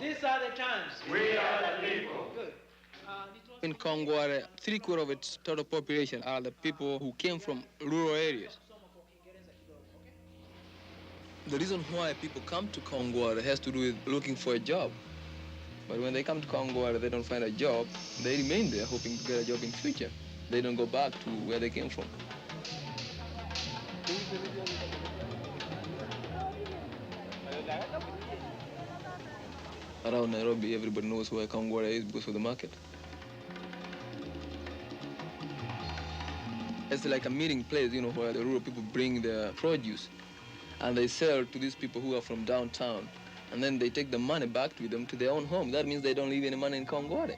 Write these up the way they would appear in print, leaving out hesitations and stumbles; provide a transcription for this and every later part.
These are the times. We are the people. Good. In Kawangware, 3/4 of its total population are the people who came from rural areas. The reason why people come to Kawangware has to do with looking for a job. But when they come to Kawangware, they don't find a job. They remain there hoping to get a job in future. They don't go back to where they came from. Around Nairobi, everybody knows where Kawangware is because of the market. It's like a meeting place, you know, where the rural people bring their produce and they sell to these people who are from downtown. And then they take the money back with them to their own home. That means they don't leave any money in Kawangware.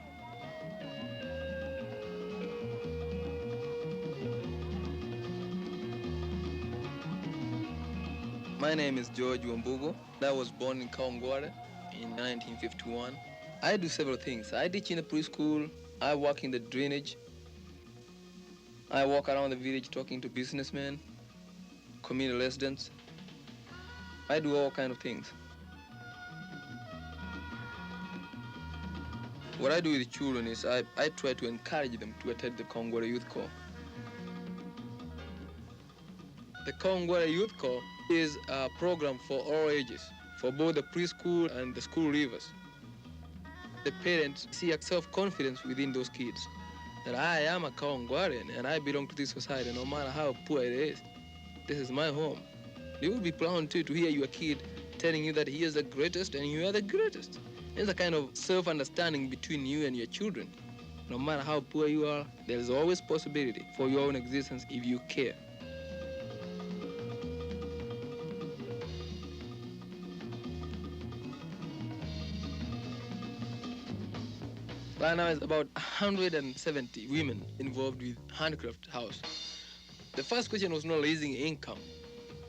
My name is George Wambuguh. I was born in Kawangware in 1951. I do several things. I teach in a preschool. I work in the drainage. I walk around the village talking to businessmen, community residents. I do all kinds of things. What I do with the children is I try to encourage them to attend the Kawangware Youth Corps. The Kawangware Youth Corps is a program for all ages, for both the preschool and the school leavers. The parents see a self-confidence within those kids, that I am a Kawangwarean and I belong to this society no matter how poor it is. This is my home. You will be proud too to hear your kid telling you that he is the greatest and you are the greatest. There's a kind of self-understanding between you and your children. No matter how poor you are, there is always possibility for your own existence if you care. Right now, it's about 170 women involved with handicraft house. The first question was not raising income,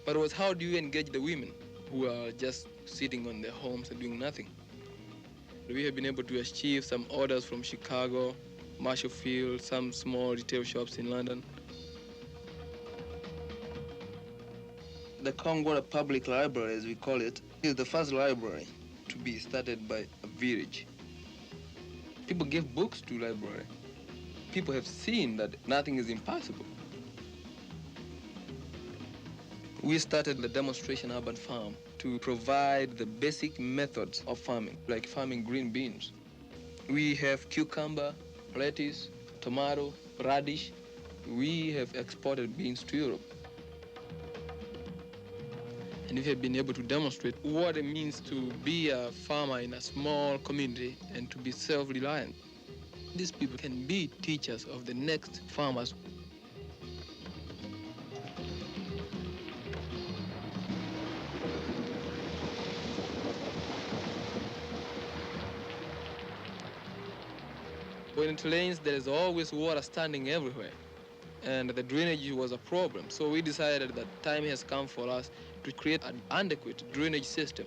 but it was how do you engage the women who are just sitting on their homes and doing nothing. We have been able to achieve some orders from Chicago, Marshallfield, some small retail shops in London. The Kawangware Public Library, as we call it, is the first library to be started by a village. People give books to library. People have seen that nothing is impossible. We started the demonstration urban farm to provide the basic methods of farming, like farming green beans. We have cucumber, lettuce, tomato, radish. We have exported beans to Europe. And we have been able to demonstrate what it means to be a farmer in a small community and to be self-reliant. These people can be teachers of the next farmers. When it rains, there is always water standing everywhere. And the drainage was a problem. So we decided that time has come for us to create an adequate drainage system.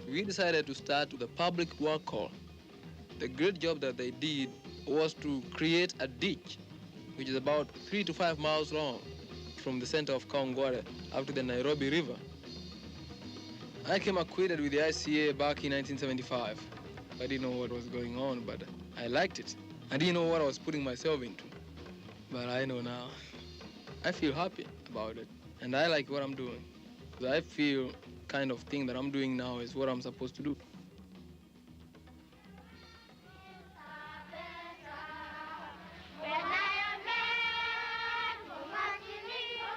We decided to start with a public work call. The great job that they did was to create a ditch, which is about 3 to 5 miles long from the center of Kawangware up to the Nairobi River. I came acquainted with the ICA back in 1975. I didn't know what was going on, but I liked it. I didn't know what I was putting myself into, but I know now. I feel happy about it, and I like what I'm doing. I feel kind of thing that I'm doing now is what I'm supposed to do.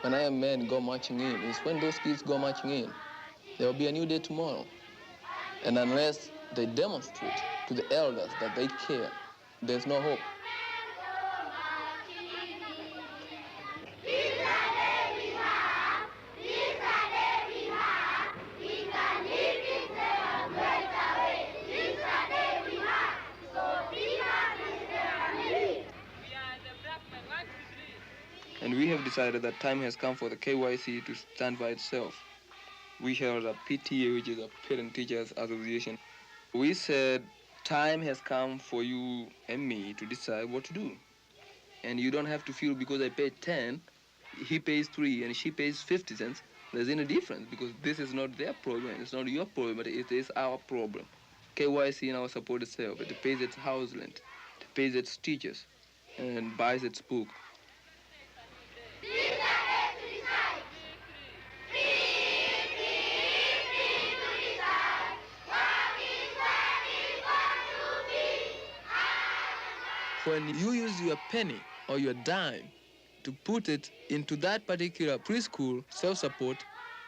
When I am men go marching in, it's when those kids go marching in. There will be a new day tomorrow. And unless they demonstrate to the elders that they care, there's no hope. And we have decided that time has come for the KYC to stand by itself. We held a PTA, which is a Parent Teachers Association. We said, time has come for you and me to decide what to do. And you don't have to feel because I paid 10, he pays 3 and she pays 50 cents, there's any difference because this is not their problem, it's not your problem, but it is our problem. KYC now support itself. It pays its house rent, it pays its teachers, and buys its book. When you use your penny or your dime to put it into that particular preschool self-support,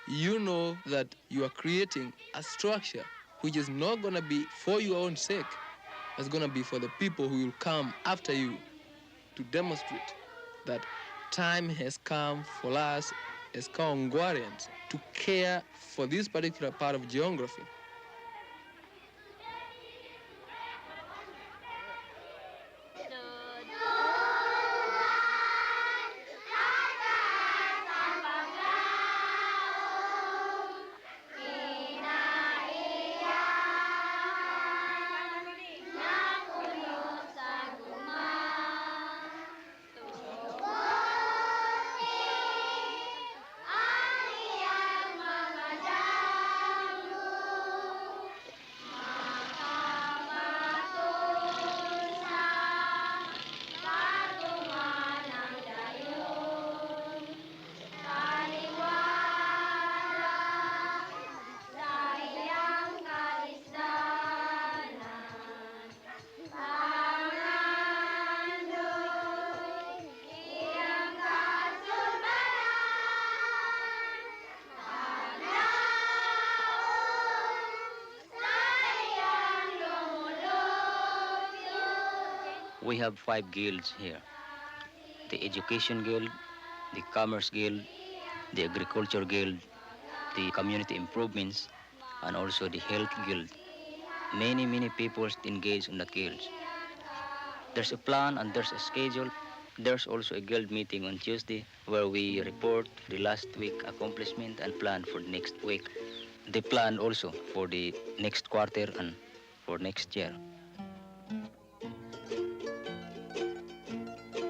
you know that you are creating a structure which is not going to be for your own sake. It's going to be for the people who will come after you to demonstrate that time has come for us as Kawangwareans to care for this particular part of geography. We have 5 guilds here: the Education Guild, the Commerce Guild, the Agriculture Guild, the Community Improvements, and also the Health Guild. Many people engage in that guild. There's a plan and there's a schedule. There's also a guild meeting on Tuesday where we report the last week accomplishment and plan for the next week. They plan also for the next quarter and for next year.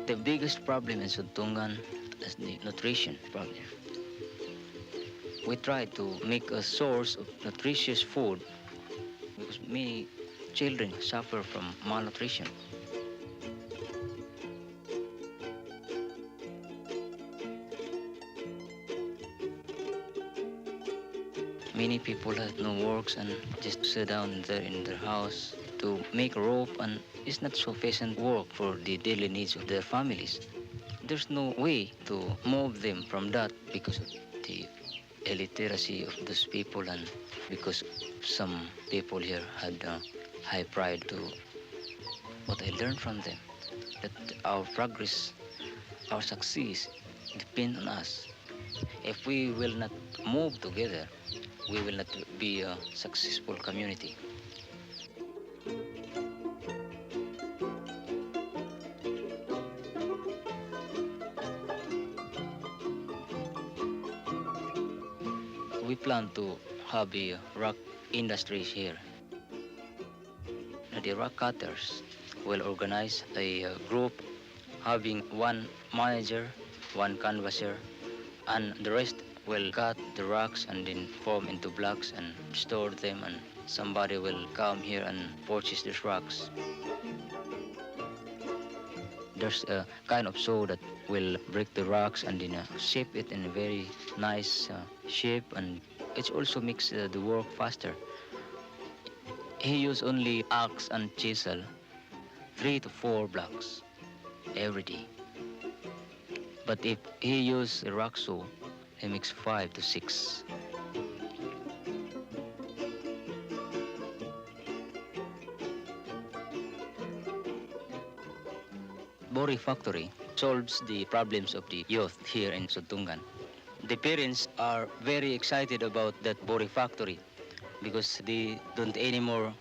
The biggest problem in Suntungan is the nutrition problem. We try to make a source of nutritious food because many children suffer from malnutrition. Many people have no works and just sit down there in their house to make rope, and it's not sufficient work for the daily needs of their families. There's no way to move them from that because of the illiteracy of those people, and because some people here had high pride to what I learned from them, that our progress, our success depend on us. If we will not move together, we will not be a successful community. We plan to have a rock industries here. The rock cutters will organize a group having one manager, one canvasser, and the rest will cut the rocks and then form into blocks and store them, and somebody will come here and purchase these rocks. There's a kind of saw that will break the rocks and then shape it in a very nice shape, and it also makes the work faster. He used only axe and chisel, 3 to 4 blocks every day. But if he used a rock saw, he makes 5 to 6. Bori Factory solves the problems of the youth here in Suntungan. The parents are very excited about that Bori Factory because they don't anymore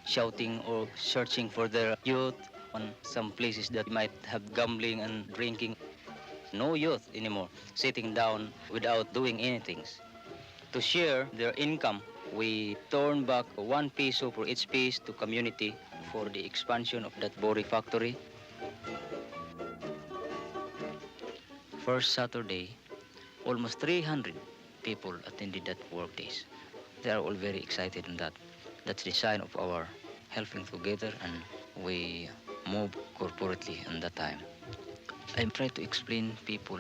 shouting or searching for their youth on some places that might have gambling and drinking. No youth anymore sitting down without doing anything. To share their income, we turn back 1 peso for each piece to community for the expansion of that Bori Factory. First Saturday, almost 300 people attended that work days. They are all very excited in that. That's the sign of our helping together, and we move corporately in that time. I try to explain people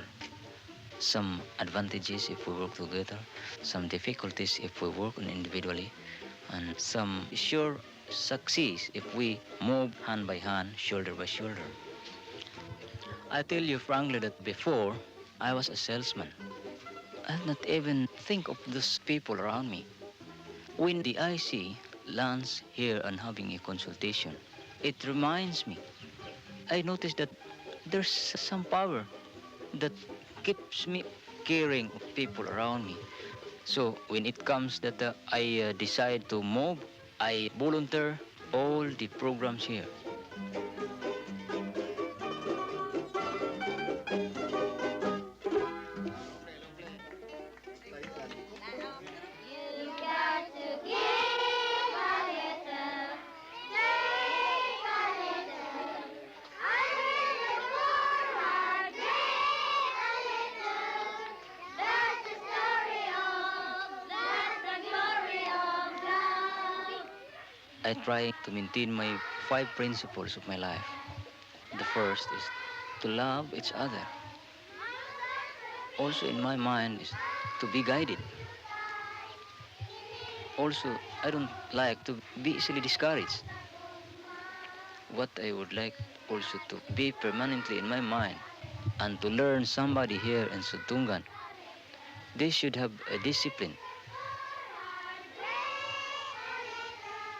some advantages if we work together, some difficulties if we work on individually, and some sure success if we move hand by hand, shoulder by shoulder. I tell you frankly that before I was a salesman. I did not even think of those people around me. When the IC lands here and having a consultation, it reminds me. I noticed that there's some power that keeps me caring of people around me. So when it comes that I decide to move, I volunteer all the programs here. I try to maintain my 5 principles of my life. The first is to love each other. Also in my mind is to be guided. Also, I don't like to be easily discouraged. What I would like also to be permanently in my mind and to learn somebody here in Sutungan. They should have a discipline.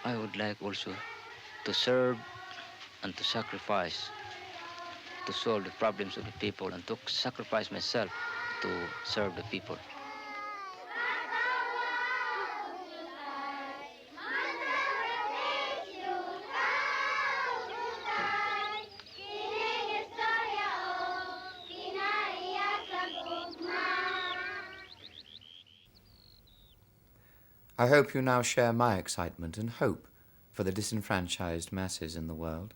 I would like also to serve and to sacrifice, to solve the problems of the people and to sacrifice myself to serve the people. I hope you now share my excitement and hope for the disenfranchised masses in the world.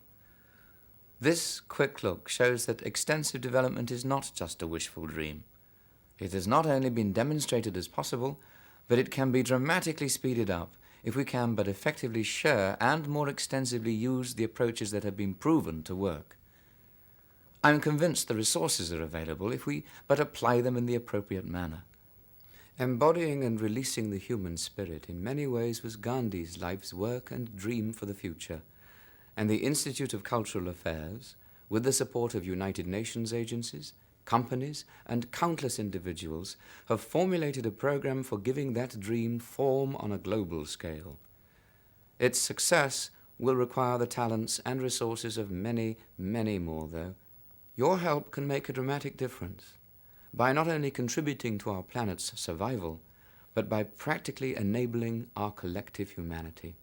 This quick look shows that extensive development is not just a wishful dream. It has not only been demonstrated as possible, but it can be dramatically speeded up if we can but effectively share and more extensively use the approaches that have been proven to work. I am convinced the resources are available if we but apply them in the appropriate manner. Embodying and releasing the human spirit in many ways was Gandhi's life's work and dream for the future, and the Institute of Cultural Affairs, with the support of United Nations agencies, companies, and countless individuals, have formulated a program for giving that dream form on a global scale. Its success will require the talents and resources of many, many more, though. Your help can make a dramatic difference by not only contributing to our planet's survival, but by practically enabling our collective humanity.